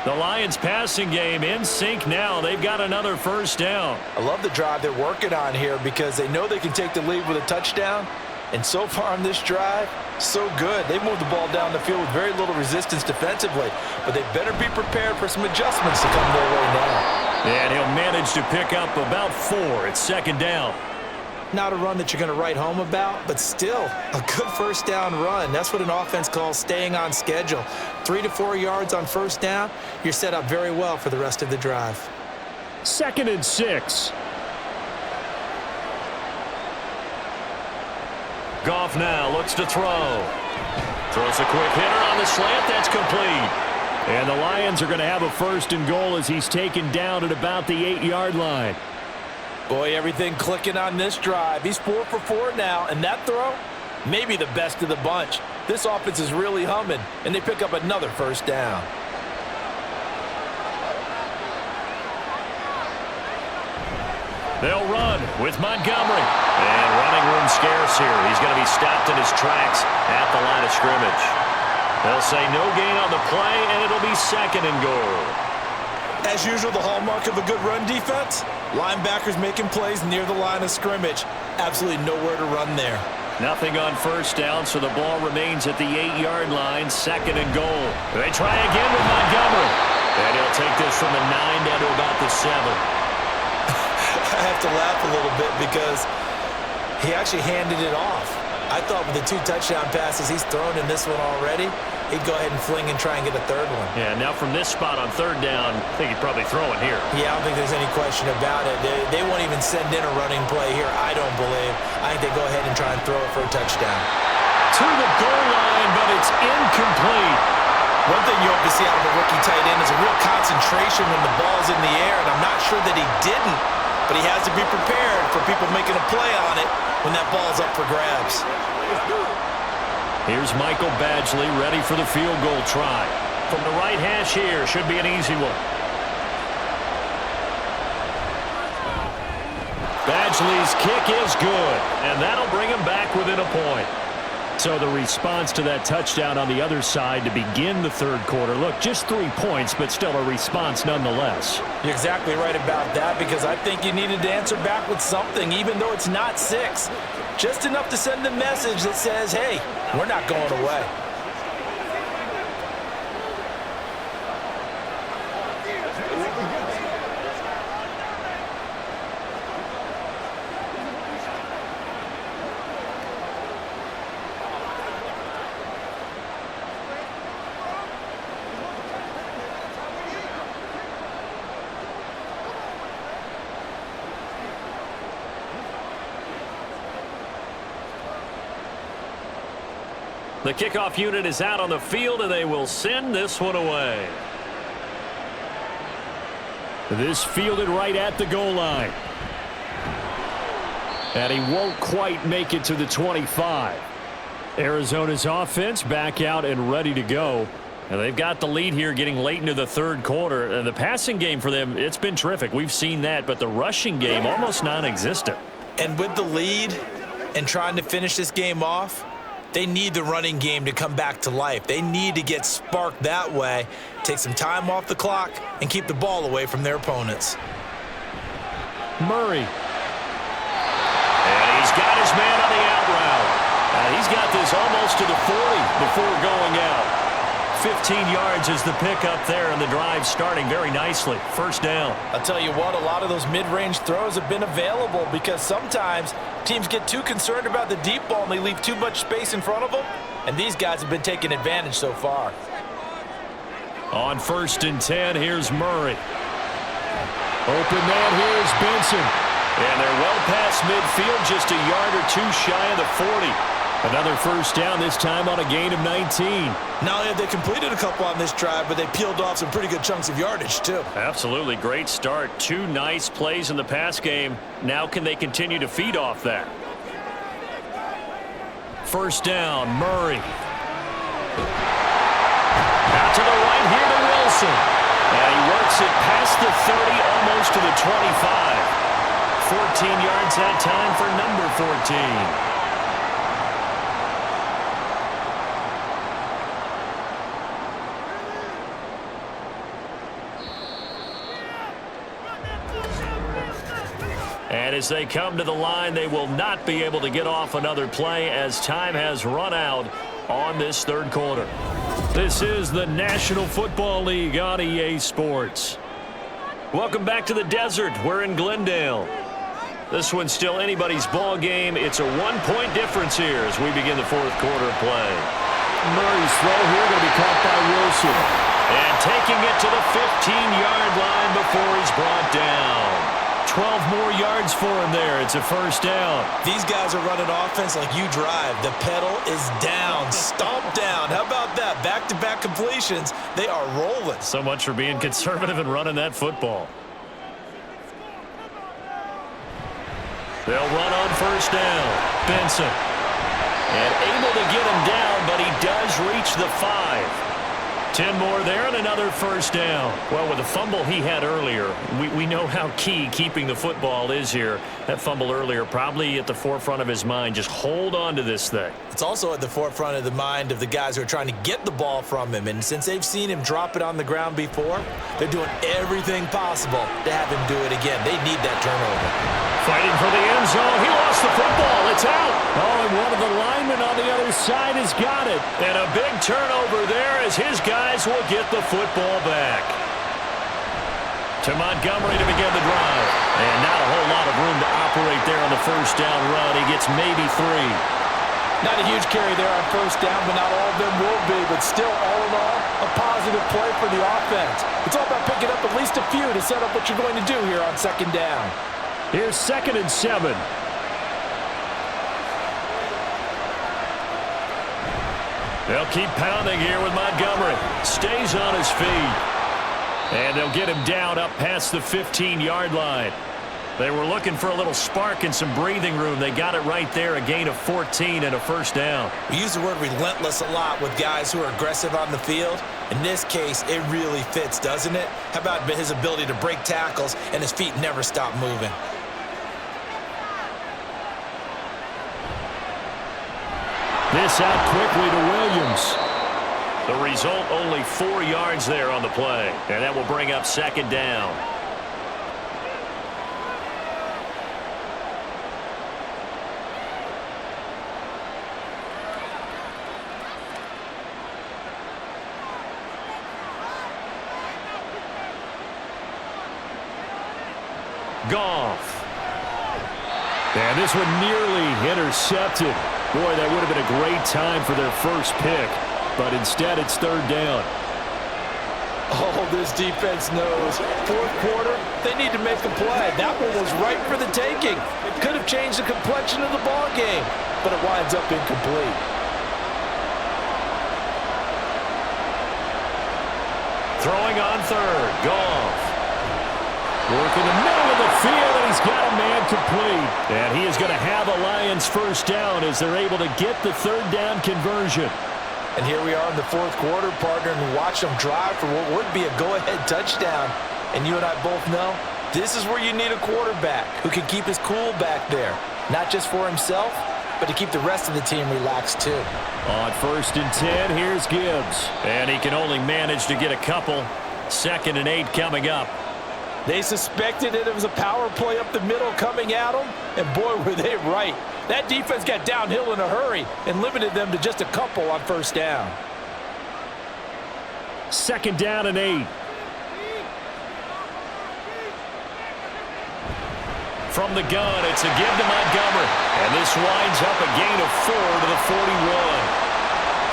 The Lions passing game in sync now. They've got another first down. I love the drive they're working on here because they know they can take the lead with a touchdown. And so far on this drive, so good. They moved the ball down the field with very little resistance defensively. But they better be prepared for some adjustments to come their way now. And he'll manage to pick up about 4 at 2nd down. Not a run that you're going to write home about, but still a good first down run. That's what an offense calls staying on schedule. 3 to 4 yards on first down, you're set up very well for the rest of the drive. 2nd and 6. Goff now looks to throw. Throws a quick hitter on the slant. That's complete. And the Lions are going to have a 1st and goal as he's taken down at about the 8-yard line. Boy, everything clicking on this drive. He's 4 for 4 now, and that throw, maybe the best of the bunch. This offense is really humming, and they pick up another first down. They'll run with Montgomery. And running room scarce here. He's going to be stopped in his tracks at the line of scrimmage. They'll say no gain on the play, and it'll be 2nd and goal. As usual, the hallmark of a good run defense, linebackers making plays near the line of scrimmage. Absolutely nowhere to run there. Nothing on first down, so the ball remains at the 8-yard line, 2nd and goal. They try again with Montgomery. And he'll take this from the 9 down to about the 7. I have to laugh a little bit because he actually handed it off. I thought with the 2 touchdown passes he's thrown in this one already, he'd go ahead and fling and try and get a 3rd one. Yeah, now from this spot on 3rd down, I think he'd probably throw it here. Yeah, I don't think there's any question about it. They won't even send in a running play here, I don't believe. I think they go ahead and try and throw it for a touchdown. To the goal line, but it's incomplete. One thing you hope to see out of a rookie tight end is a real concentration when the ball's in the air, and I'm not sure that he didn't, but he has to be prepared for people making a play on it when that ball's up for grabs. Here's Michael Badgley ready for the field goal try. From the right hash here, should be an easy one. Badgley's kick is good, and that'll bring him back within a point. So the response to that touchdown on the other side to begin the 3rd quarter. Look, just 3 points, but still a response nonetheless. You're exactly right about that, because I think you needed to answer back with something, even though it's not 6. Just enough to send the message that says, hey, we're not going away. The kickoff unit is out on the field, and they will send this one away. This fielded right at the goal line. And he won't quite make it to the 25. Arizona's offense back out and ready to go. And they've got the lead here getting late into the 3rd quarter. And the passing game for them, it's been terrific. We've seen that, but the rushing game almost non-existent. And with the lead and trying to finish this game off, they need the running game to come back to life. They need to get sparked that way, take some time off the clock, and keep the ball away from their opponents. Murray. And he's got his man on the out route. He's got this almost to the 40 before going out. 15 yards is the pickup there, and the drive starting very nicely. First down. I'll tell you what, a lot of those mid-range throws have been available because sometimes teams get too concerned about the deep ball and they leave too much space in front of them, and these guys have been taking advantage so far. On 1st and 10, here's Murray. Open man, here's Benson. And they're well past midfield, just a yard or 2 shy of the 40. Another first down, this time on a gain of 19. Not only have they completed a couple on this drive, but they peeled off some pretty good chunks of yardage, too. Absolutely. Great start. 2 nice plays in the pass game. Now can they continue to feed off that? First down, Murray. Out to the right here to Wilson. And he works it past the 30, almost to the 25. 14 yards that time for number 14. And as they come to the line, they will not be able to get off another play as time has run out on this 3rd quarter. This is the National Football League on EA Sports. Welcome back to the desert. We're in Glendale. This one's still anybody's ball game. It's a one-point difference here as we begin the fourth quarter of play. Murray's throw here going to be caught by Wilson. And taking it to the 15-yard line before he's brought down. 12 more yards for him there. It's a first down. These guys are running offense like you drive. The pedal is down, stomp down. How about that? Back-to-back completions. They are rolling. So much for being conservative and running that football. They'll run on first down. Benson. And able to get him down, but he does reach the 5. 10 more there and another first down. Well, with the fumble he had earlier, we know how key keeping the football is here. That fumble earlier probably at the forefront of his mind. Just hold on to this thing. It's also at the forefront of the mind of the guys who are trying to get the ball from him. And since they've seen him drop it on the ground before, they're doing everything possible to have him do it again. They need that turnover. Fighting for the end zone. He lost the football. It's out. Oh, and one of the linemen on the other side has got it. And a big turnover there as his guys will get the football back. To Montgomery to begin the drive. And not a whole lot of room to operate there on the first down run. He gets maybe 3. Not a huge carry there on first down, but not all of them will be. But still, all in all, a positive play for the offense. It's all about picking up at least a few to set up what you're going to do here on second down. Here's 2nd and 7. They'll keep pounding here with Montgomery. Stays on his feet. And they'll get him down up past the 15-yard line. They were looking for a little spark and some breathing room. They got it right there, a gain of 14 and a first down. We use the word relentless a lot with guys who are aggressive on the field. In this case, it really fits, doesn't it? How about his ability to break tackles and his feet never stop moving? This out quickly to Williams. The result, only 4 yards there on the play. And that will bring up 2nd down. Goff. And this one nearly intercepted. Boy, that would have been a great time for their first pick. But instead, it's 3rd down. Oh, this defense knows. Fourth quarter, they need to make a play. That one was right for the taking. Could have changed the complexion of the ball game, but it winds up incomplete. Throwing on 3rd. Goff. Working the middle of the field, and he's got a man complete. And he is going to have a Lions first down as they're able to get the 3rd down conversion. And here we are in the fourth quarter, partner, and watch them drive for what would be a go-ahead touchdown. And you and I both know this is where you need a quarterback who can keep his cool back there. Not just for himself, but to keep the rest of the team relaxed too. On 1st and 10, here's Gibbs. And he can only manage to get a couple. 2nd and 8 coming up. They suspected it was a power play up the middle coming at them, and boy, were they right. That defense got downhill in a hurry and limited them to just a couple on first down. 2nd down and 8. From the gun, it's a give to Montgomery. And this winds up a gain of 4 to the 41.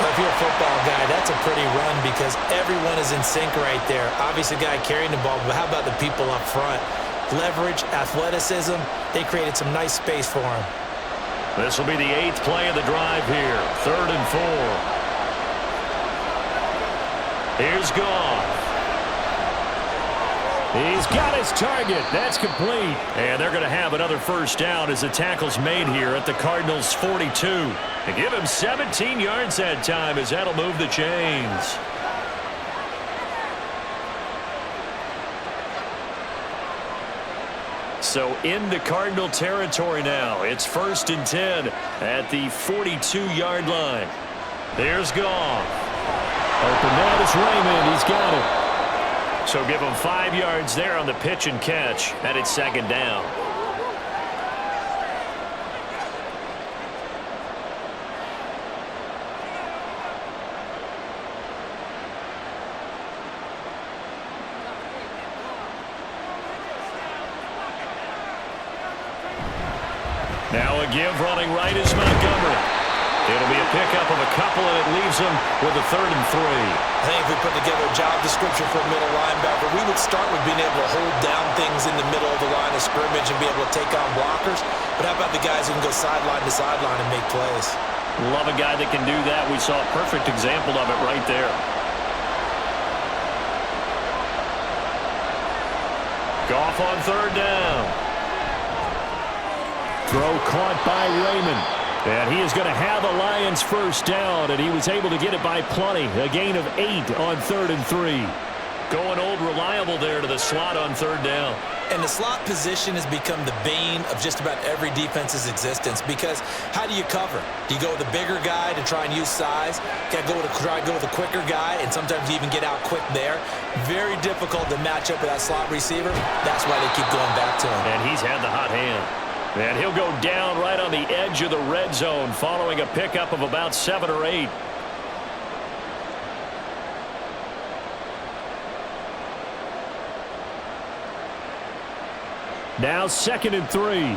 Well, if you're a football guy, that's a pretty run because everyone is in sync right there. Obviously, the guy carrying the ball, but how about the people up front? Leverage, athleticism, they created some nice space for him. This will be the 8th play of the drive here. 3rd and 4. Here's Goff. He's got his target. That's complete. And they're going to have another first down as the tackle's made here at the Cardinals' 42. To give him 17 yards that time as that'll move the chains. So into Cardinal territory now. It's 1st and 10 at the 42-yard line. There's Goff. Open man is Raymond. He's got it. So give him 5 yards there on the pitch and catch, and it's 2nd down. give running right is Montgomery. It'll be a pickup of a couple, and it leaves him with a 3rd and 3. I think if we put together a job description for a middle linebacker, we would start with being able to hold down things in the middle of the line of scrimmage and be able to take on blockers. But how about the guys who can go sideline to sideline and make plays? Love a guy that can do that. We saw a perfect example of it right there. Goff on 3rd down. Throw caught by Raymond. And he is going to have the Lions first down, and he was able to get it by plenty. A gain of 8 on 3rd and 3. Going old reliable there to the slot on 3rd down. And the slot position has become the bane of just about every defense's existence, because how do you cover? Do you go with the bigger guy to try and use size? Got to try to go with a quicker guy, and sometimes you even get out quick there. Very difficult to match up with that slot receiver. That's why they keep going back to him. And he's had the hot hand. And he'll go down right on the edge of the red zone following a pickup of about 7 or 8. Now 2nd and 3.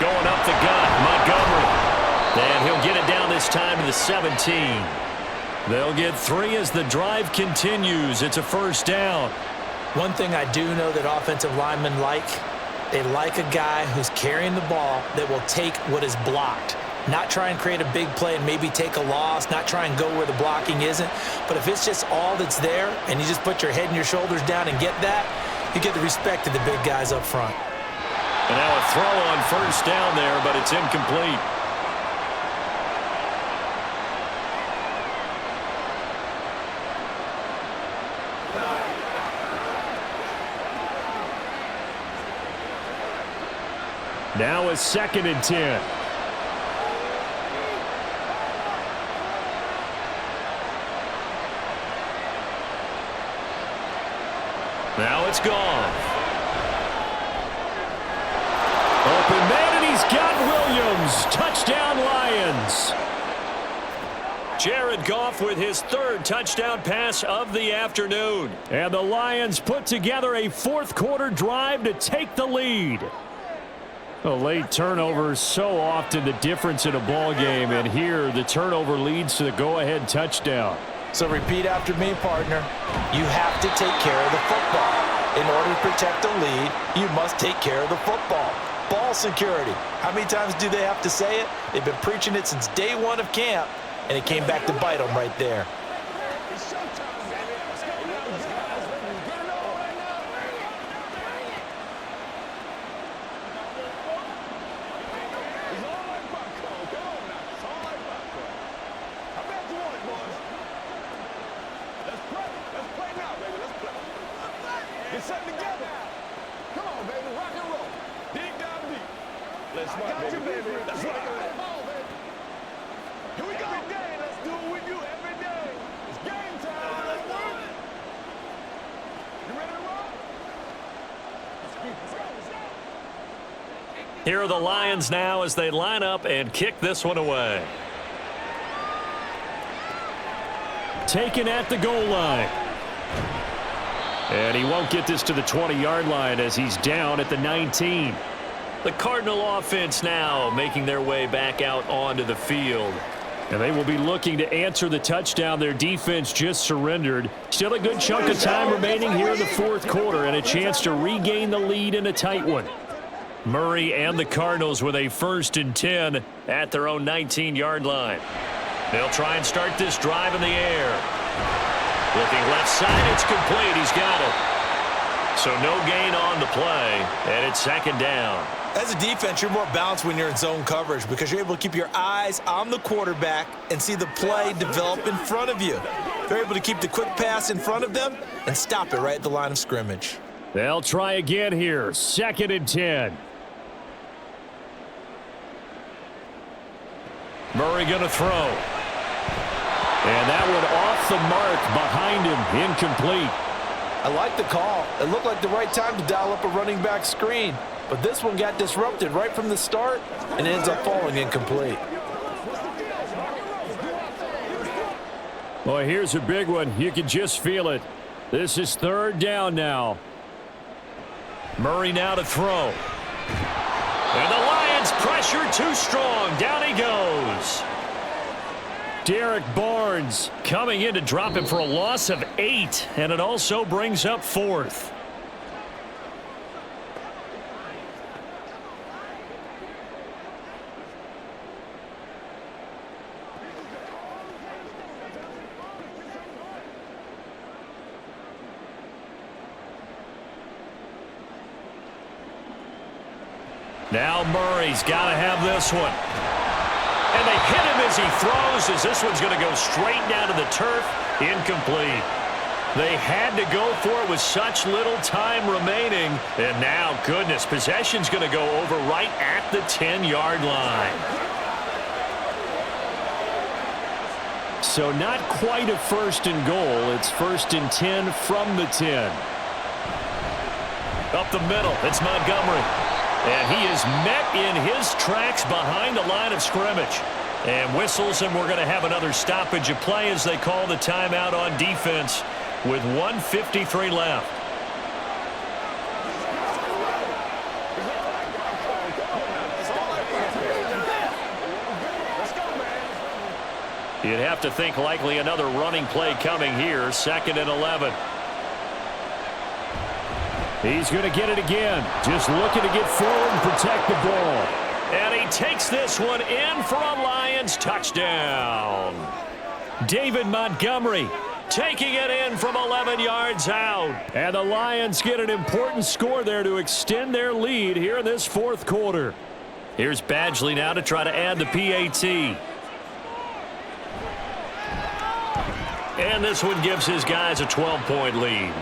Going up the gut, Montgomery. And he'll get it down this time to the 17. They'll get 3 as the drive continues. It's a first down. One thing I do know that offensive linemen like, they like a guy who's carrying the ball that will take what is blocked. Not try and create a big play and maybe take a loss, not try and go where the blocking isn't. But if it's just all that's there and you just put your head and your shoulders down and get that, you get the respect of the big guys up front. And now a throw on first down there, but it's incomplete. Now a 2nd and 10. Now it's Goff. Open man, and he's got Williams. Touchdown, Lions. Jared Goff with his 3rd touchdown pass of the afternoon. And the Lions put together a 4th quarter drive to take the lead. A late turnover is so often the difference in a ball game, and here the turnover leads to the go-ahead touchdown. So repeat after me, partner. You have to take care of the football. In order to protect the lead, you must take care of the football. Ball security. How many times do they have to say it? They've been preaching it since day 1 of camp, and it came back to bite them right there. Here are the Lions now as they line up and kick this one away. Taken at the goal line. And he won't get this to the 20-yard line as he's down at the 19. The Cardinal offense now making their way back out onto the field. And they will be looking to answer the touchdown their defense just surrendered. Still a good chunk of time remaining here in the 4th quarter and a chance to regain the lead in a tight one. Murray and the Cardinals with a 1st and 10 at their own 19-yard line. They'll try and start this drive in the air. Looking left side, it's complete. He's got it. So no gain on the play, and it's 2nd down. As a defense, you're more balanced when you're in zone coverage because you're able to keep your eyes on the quarterback and see the play develop in front of you. They're able to keep the quick pass in front of them and stop it right at the line of scrimmage. They'll try again here. 2nd and 10. Murray going to throw. And that one off the mark behind him. Incomplete. I like the call. It looked like the right time to dial up a running back screen. But this one got disrupted right from the start and ends up falling incomplete. Well, here's a big one. You can just feel it. This is 3rd down now. Murray now to throw. And the Lions pressure too strong. Down he goes. Derek Barnes coming in to drop him for a loss of 8. And it also brings up 4th. Now Murray's got to have this one. And they hit him as he throws, as this one's going to go straight down to the turf. Incomplete. They had to go for it with such little time remaining. And now, goodness, possession's going to go over right at the 10-yard line. So not quite a 1st and goal. It's 1st and 10 from the 10. Up the middle, it's Montgomery. And he is met in his tracks behind the line of scrimmage. And whistles, and we're going to have another stoppage of play as they call the timeout on defense with 1:53 left. You'd have to think likely another running play coming here, 2nd and 11. He's going to get it again. Just looking to get forward and protect the ball. And he takes this one in for a Lions touchdown. David Montgomery taking it in from 11 yards out. And the Lions get an important score there to extend their lead here in this 4th quarter. Here's Badgley now to try to add the PAT. And this one gives his guys a 12-point lead.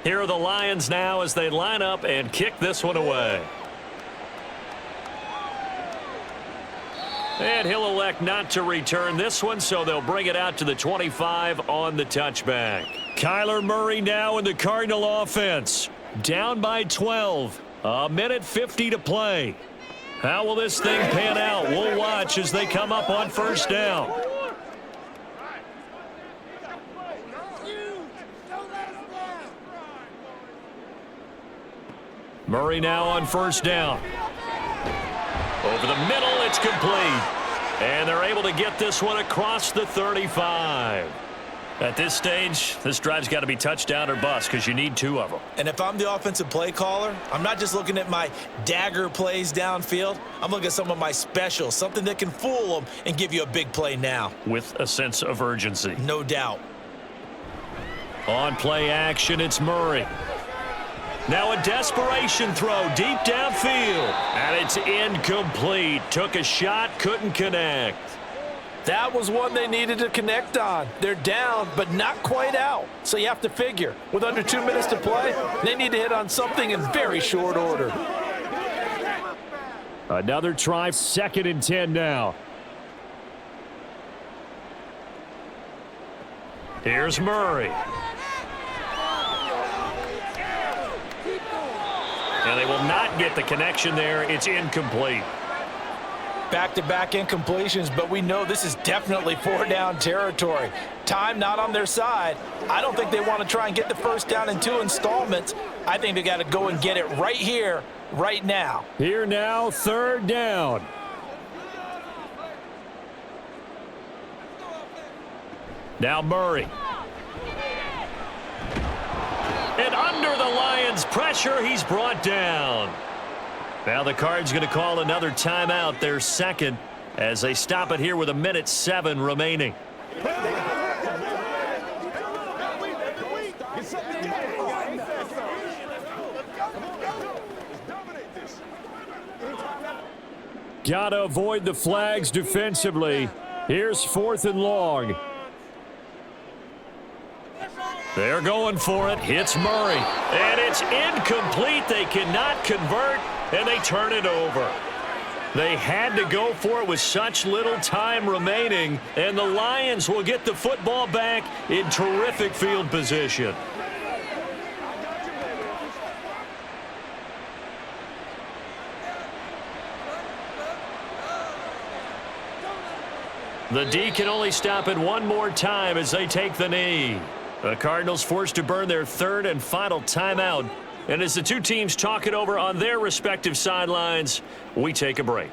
Here are the Lions now as they line up and kick this one away. And he'll elect not to return this one, so they'll bring it out to the 25 on the touchback. Kyler Murray now in the Cardinal offense. Down by 12. 1:50 to play. How will this thing pan out? We'll watch as they come up on 1st down. Murray now on 1st down. Over the middle, it's complete. And they're able to get this one across the 35. At this stage, this drive's got to be touchdown or bust because you need 2 of them. And if I'm the offensive play caller, I'm not just looking at my dagger plays downfield. I'm looking at some of my specials, something that can fool them and give you a big play now. With a sense of urgency. No doubt. On play action, it's Murray. Now a desperation throw deep downfield. And it's incomplete. Took a shot, couldn't connect. That was one they needed to connect on. They're down, but not quite out. So you have to figure, with under 2 minutes to play, they need to hit on something in very short order. Another try, 2nd and 10 now. Here's Murray. And they will not get the connection there. It's incomplete. Back-to-back incompletions, but we know this is definitely 4-down territory. Time not on their side. I don't think they want to try and get the 1st down in 2 installments. I think they got to go and get it right here, right now. Here now, 3rd down. Now Murray. And under the Lions' pressure, he's brought down. Now the Cards going to call another timeout, their 2nd, as they stop it here with 1:07 remaining. Got to avoid the flags defensively. Here's 4th and long. They're going for it. Hits Murray. And it's incomplete. They cannot convert, and they turn it over. They had to go for it with such little time remaining, and the Lions will get the football back in terrific field position. The D can only stop it one more time as they take the knee. The Cardinals forced to burn their 3rd and final timeout. And as the two teams talk it over on their respective sidelines, we take a break.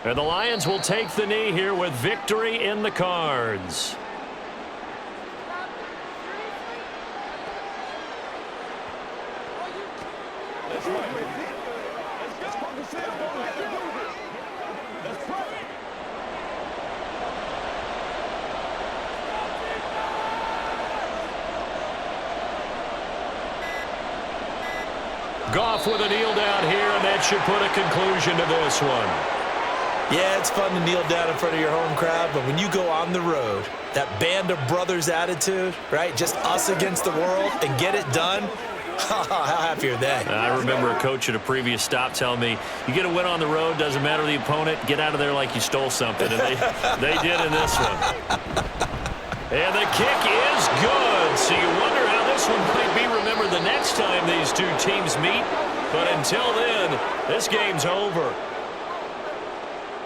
And the Lions will take the knee here with victory in the cards. Goff with a kneel down here, and that should put a conclusion to this one. Yeah, it's fun to kneel down in front of your home crowd, but when you go on the road, that band of brothers attitude, right? Just us against the world and get it done. How happy are they? I remember a coach at a previous stop telling me, you get a win on the road, doesn't matter the opponent, get out of there like you stole something. And they did in this one. And the kick is good. So you wonder how this one might be remembered the next time these two teams meet. But until then, this game's over.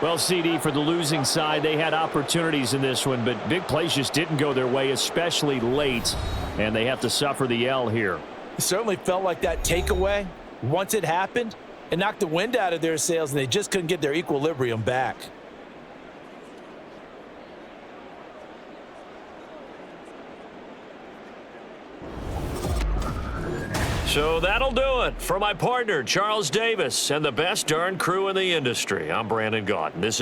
Well, CD, for the losing side, they had opportunities in this one, but big plays just didn't go their way, especially late, and they have to suffer the L here. It certainly felt like that takeaway, once it happened, it knocked the wind out of their sails, and they just couldn't get their equilibrium back. So that'll do it for my partner, Charles Davis, and the best darn crew in the industry. I'm Brandon Gaudin. This is